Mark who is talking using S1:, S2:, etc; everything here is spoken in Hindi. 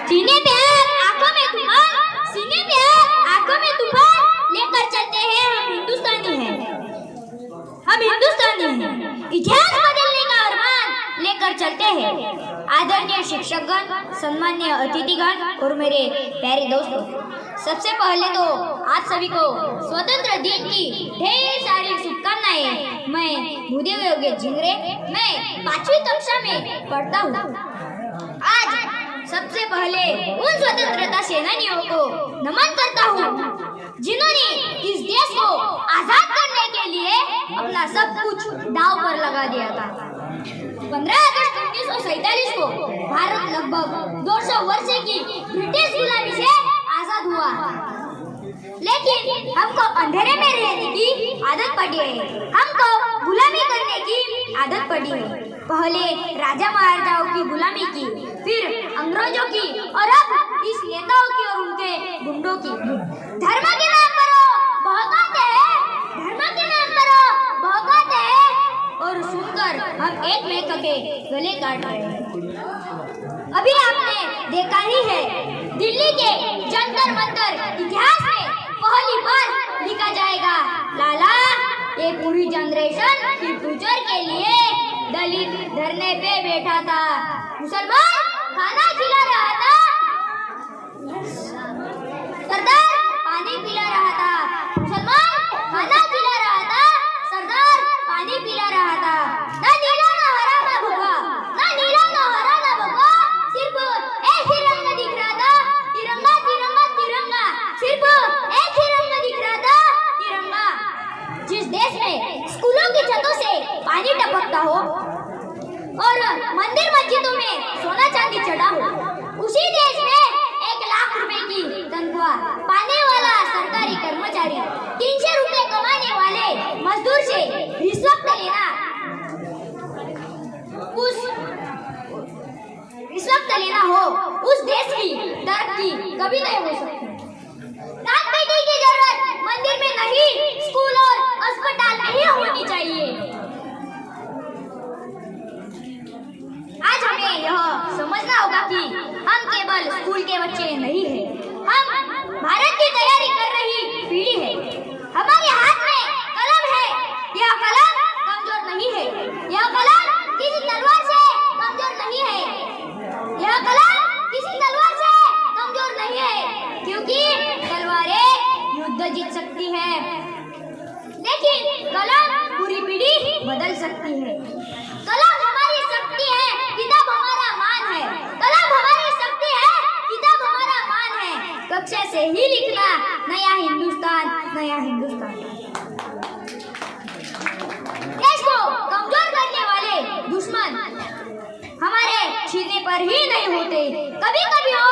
S1: सीने पे आंखों में तूफान, सीने पे आंखों में तूफान लेकर चलते हैं। हम हिंदुस्तानी हैं, हम हिंदुस्तानी हैं। इतिहास बदलने का अरमान लेकर चलते हैं। आदरणीय शिक्षकगण, सम्मानीय अतिथिगण और मेरे प्यारे दोस्तों, सबसे पहले तो आप सभी को स्वतंत्र दिन की ढेर सारी शुभकामनाएं। मैं भूदेव योगेश जिंगरे, मैं 5वीं कक्षा में पढ़ता हूँ। आज सबसे पहले उन स्वतंत्रता सेनानियों को नमन करता हूँ जिन्होंने इस देश को आजाद करने के लिए अपना सब कुछ दांव पर लगा दिया था। 15 अगस्त 1947 को भारत लगभग 200 वर्ष की ब्रिटिश गुलामी से आजाद हुआ, लेकिन हमको अंधेरे में रहने की आदत पड़ी है, हमको गुलामी करने की आदत पड़ी है। पहले राजा महाराजाओं की गुलामी की, फिर अंग्रेजों की और अब इस नेताओं की और उनके गुंडों की। धर्म के नाम पर बहकाते हैं, धर्म के नाम पर बहकाते हैं और सुनकर हम एक में के गले काट रहे हैं। अभी आपने देखा ही है, दिल्ली के जंतर मंतर इतिहास में पहली बार लिखा जाएगा, लाला ये पूरी जनरेशन की फ्यूचर के लिए दलित धरने पे बैठा था, मुसलमान खाना खिला रहा था, सरदार पानी पिला रहा था, मुसलमान खाना खिला रहा था, सरदार पानी पिला रहा था। ना नीला ना हरा ना भगवा, ना नीला ना हरा ना भगवा, सिर्फ एक ही रंग दिख रहा था, तिरंगा तिरंगा तिरंगा, सिर्फ एक ही रंग दिख रहा था, तिरंगा। जिस देश में स्कूलों की छतों से पानी टपकता हो और मंदिर मस्जिदों में सोना चांदी चढ़ा हो, उसी देश में 1 लाख रुपए की तनख्वाह पाने वाला सरकारी कर्मचारी 300 रुपए कमाने वाले मजदूर से रिश्वत लेना, उस देश की तरक्की कभी नहीं हो सकती। दान पेटी की जरूरत मंदिर में नहीं, स्कूल और अस्पताल में ही होनी चाहिए। आज हमें यह समझना होगा कि हम केवल स्कूल के बच्चे नहीं हैं, हम भारत की तैयारी कर रही पीढ़ी है। हमारे हाथ में कलम है, यह कलम कमजोर नहीं है, यह कलम किसी तलवार से कमजोर नहीं है, यह कलम किसी तलवार से कमजोर नहीं है, क्योंकि तलवारें युद्ध जीत सकती है, लेकिन कलम पूरी पीढ़ी बदल सकती है। कलम हमारी शक्ति है, किताब हमारा मान है, कलम हमारी शक्ति है, किताब हमारा मान है। कक्षा से ही लिखना नया हिंदुस्तान, नया हिंदुस्तान। देश को कमजोर करने वाले दुश्मन हमारे सीने पर ही नहीं होते, कभी कभी हो